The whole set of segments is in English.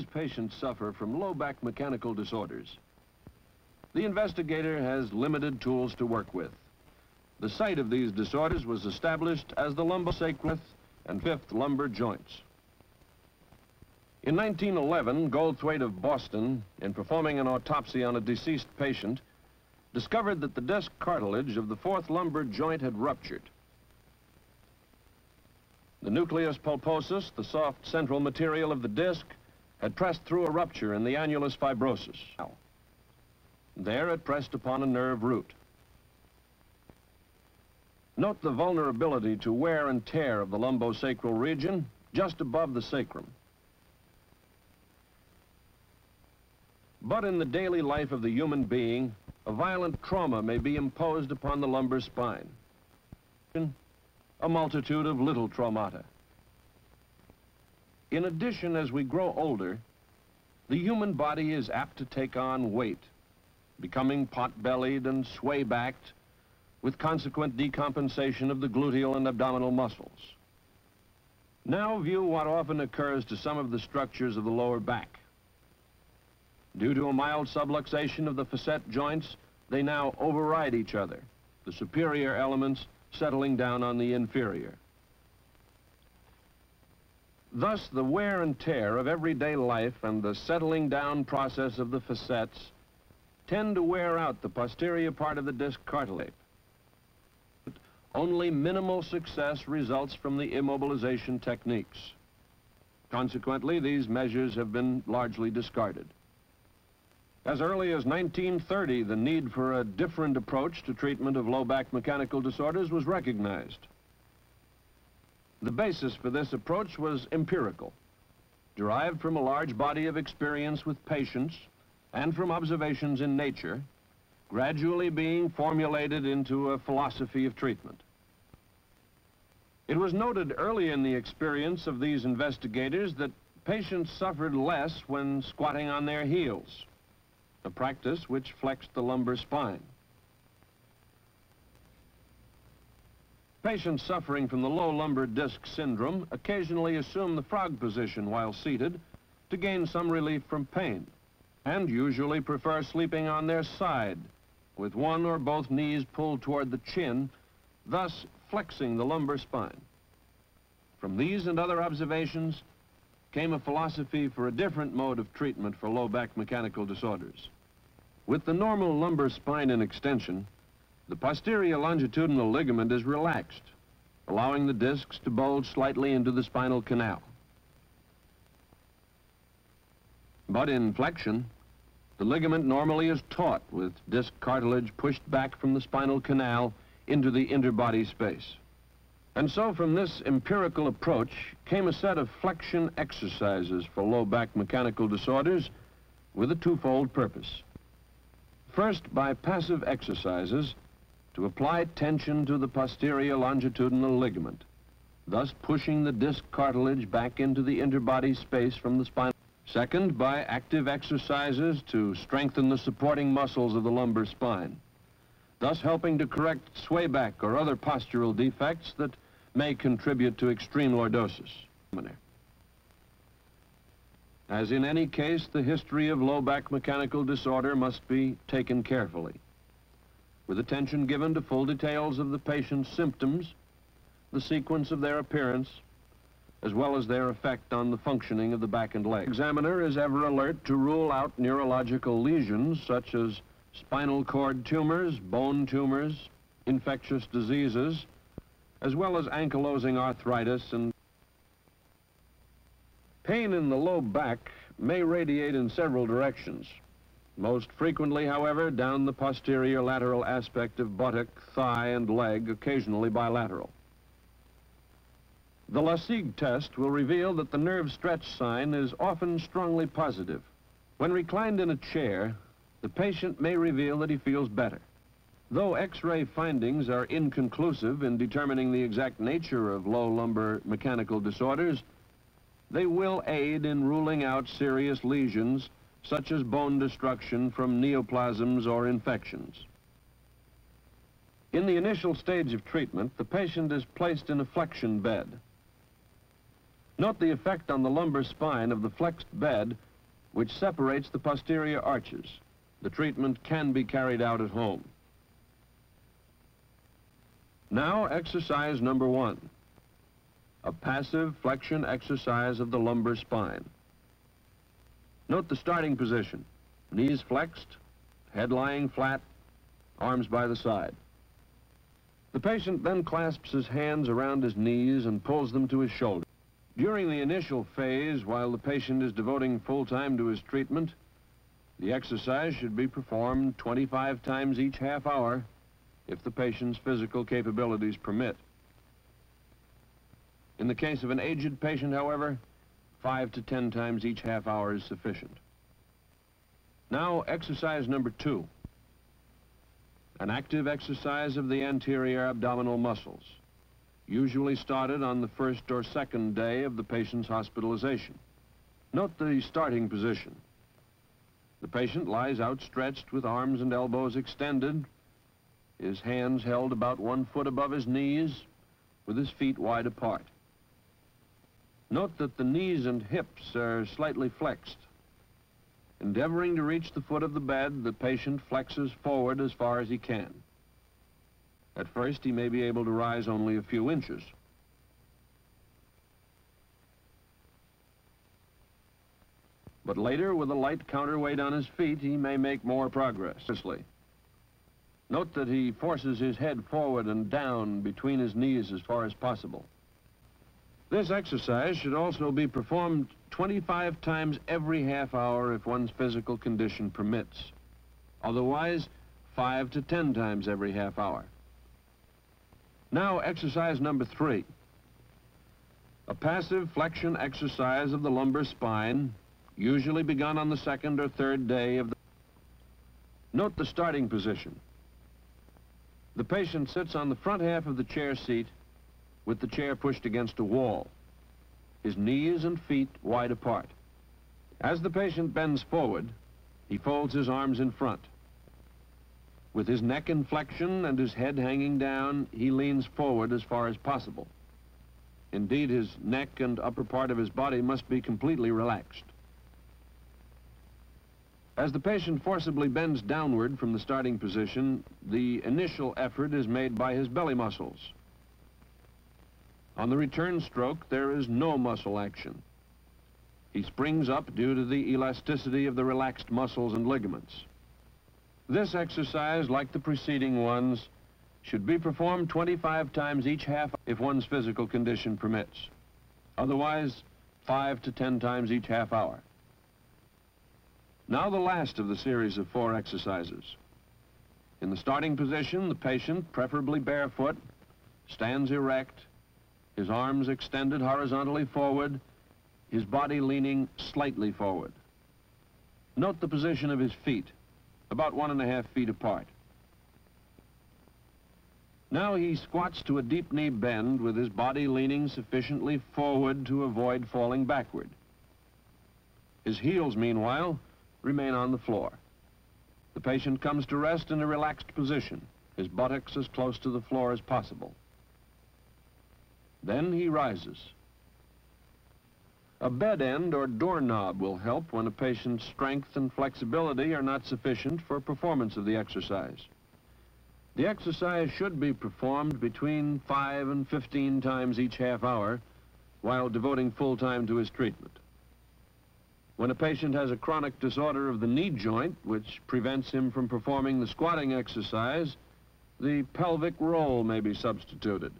These patients suffer from low back mechanical disorders. The investigator has limited tools to work with. The site of these disorders was established as the lumbosacral and fifth lumbar joints. In 1911, Goldthwait of Boston, in performing an autopsy on a deceased patient, discovered that the disc cartilage of the fourth lumbar joint had ruptured. The nucleus pulposus, the soft central material of the disc, had pressed through a rupture in the annulus fibrosus. There it pressed upon a nerve root. Note the vulnerability to wear and tear of the lumbosacral region just above the sacrum. But in the daily life of the human being, a violent trauma may be imposed upon the lumbar spine. A multitude of little traumata. In addition, as we grow older, the human body is apt to take on weight, becoming pot-bellied and sway-backed, with consequent decompensation of the gluteal and abdominal muscles. Now view what often occurs to some of the structures of the lower back. Due to a mild subluxation of the facet joints, they now override each other, the superior elements settling down on the inferior. Thus, the wear and tear of everyday life and the settling down process of the facets tend to wear out the posterior part of the disc cartilage. Only minimal success results from the immobilization techniques. Consequently, these measures have been largely discarded. As early as 1930, the need for a different approach to treatment of low back mechanical disorders was recognized. The basis for this approach was empirical, derived from a large body of experience with patients and from observations in nature, gradually being formulated into a philosophy of treatment. It was noted early in the experience of these investigators that patients suffered less when squatting on their heels, a practice which flexed the lumbar spine. Patients suffering from the low lumbar disc syndrome occasionally assume the frog position while seated to gain some relief from pain, and usually prefer sleeping on their side, with one or both knees pulled toward the chin, thus flexing the lumbar spine. From these and other observations came a philosophy for a different mode of treatment for low back mechanical disorders. With the normal lumbar spine in extension, the posterior longitudinal ligament is relaxed, allowing the discs to bulge slightly into the spinal canal. But in flexion, the ligament normally is taut, with disc cartilage pushed back from the spinal canal into the interbody space. And so from this empirical approach came a set of flexion exercises for low back mechanical disorders with a twofold purpose. First, by passive exercises, to apply tension to the posterior longitudinal ligament, thus pushing the disc cartilage back into the interbody space from the spine. Second, by active exercises to strengthen the supporting muscles of the lumbar spine, thus helping to correct swayback or other postural defects that may contribute to extreme lordosis. As in any case, the history of low back mechanical disorder must be taken carefully, with attention given to full details of the patient's symptoms, the sequence of their appearance, as well as their effect on the functioning of the back and leg. The examiner is ever alert to rule out neurological lesions such as spinal cord tumors, bone tumors, infectious diseases, as well as ankylosing arthritis. And pain in the low back may radiate in several directions. Most frequently, however, down the posterior lateral aspect of buttock, thigh, and leg, occasionally bilateral. The Lasig test will reveal that the nerve stretch sign is often strongly positive. When reclined in a chair, the patient may reveal that he feels better. Though X-ray findings are inconclusive in determining the exact nature of low lumbar mechanical disorders, they will aid in ruling out serious lesions such as bone destruction from neoplasms or infections. In the initial stage of treatment, the patient is placed in a flexion bed. Note the effect on the lumbar spine of the flexed bed which separates the posterior arches. The treatment can be carried out at home. Now, exercise number 1, a passive flexion exercise of the lumbar spine. Note the starting position: knees flexed, head lying flat, arms by the side. The patient then clasps his hands around his knees and pulls them to his shoulder. During the initial phase, while the patient is devoting full time to his treatment, the exercise should be performed 25 times each half hour if the patient's physical capabilities permit. In the case of an aged patient, however, 5 to 10 times each half hour is sufficient. Now, exercise number 2, an active exercise of the anterior abdominal muscles, usually started on the first or second day of the patient's hospitalization. Note the starting position. The patient lies outstretched with arms and elbows extended, his hands held about 1 foot above his knees, with his feet wide apart. Note that the knees and hips are slightly flexed. Endeavoring to reach the foot of the bed, the patient flexes forward as far as he can. At first, he may be able to rise only a few inches. But later, with a light counterweight on his feet, he may make more progress. Note that he forces his head forward and down between his knees as far as possible. This exercise should also be performed 25 times every half hour if one's physical condition permits. Otherwise, 5 to 10 times every half hour. Now, exercise number 3, a passive flexion exercise of the lumbar spine, usually begun on the 2nd or 3rd day of the... Note the starting position. The patient sits on the front half of the chair seat with the chair pushed against a wall, his knees and feet wide apart. As the patient bends forward, he folds his arms in front. With his neck in flexion and his head hanging down, he leans forward as far as possible. Indeed, his neck and upper part of his body must be completely relaxed. As the patient forcibly bends downward from the starting position, the initial effort is made by his belly muscles. On the return stroke, there is no muscle action. He springs up due to the elasticity of the relaxed muscles and ligaments. This exercise, like the preceding ones, should be performed 25 times each half if one's physical condition permits. Otherwise, 5 to 10 times each half hour. Now the last of the series of 4 exercises. In the starting position, the patient, preferably barefoot, stands erect, his arms extended horizontally forward, his body leaning slightly forward. Note the position of his feet, about 1.5 feet apart. Now he squats to a deep knee bend with his body leaning sufficiently forward to avoid falling backward. His heels, meanwhile, remain on the floor. The patient comes to rest in a relaxed position, his buttocks as close to the floor as possible. Then he rises. A bed end or doorknob will help when a patient's strength and flexibility are not sufficient for performance of the exercise. The exercise should be performed between 5 and 15 times each half hour while devoting full time to his treatment. When a patient has a chronic disorder of the knee joint, which prevents him from performing the squatting exercise, the pelvic roll may be substituted.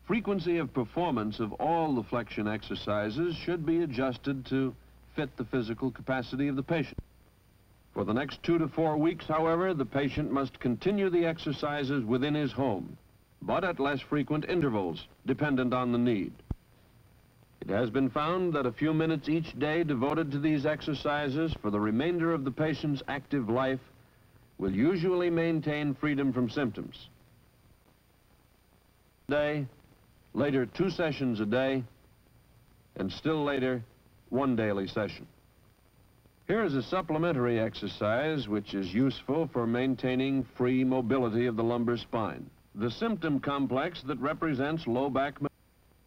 Frequency of performance of all the flexion exercises should be adjusted to fit the physical capacity of the patient. For the next 2 to 4 weeks, however, the patient must continue the exercises within his home, but at less frequent intervals, dependent on the need. It has been found that a few minutes each day devoted to these exercises for the remainder of the patient's active life will usually maintain freedom from symptoms. Later 2 sessions a day, and still later 1 daily session. Here is a supplementary exercise which is useful for maintaining free mobility of the lumbar spine. The symptom complex that represents low back.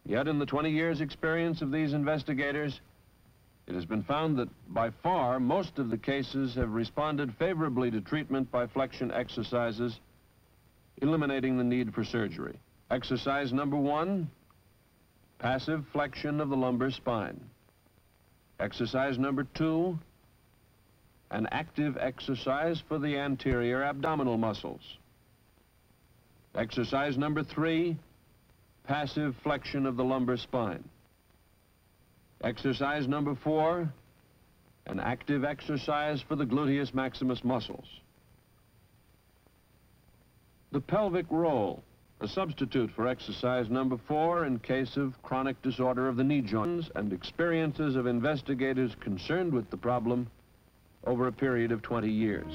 Yet in the 20 years' experience of these investigators, It has been found that by far most of the cases have responded favorably to treatment by flexion exercises, eliminating the need for surgery. Exercise number 1, passive flexion of the lumbar spine. Exercise number 2, an active exercise for the anterior abdominal muscles. Exercise number 3, passive flexion of the lumbar spine. Exercise number 4, an active exercise for the gluteus maximus muscles. The pelvic roll, a substitute for exercise number 4 in case of chronic disorder of the knee joints, and experiences of investigators concerned with the problem over a period of 20 years.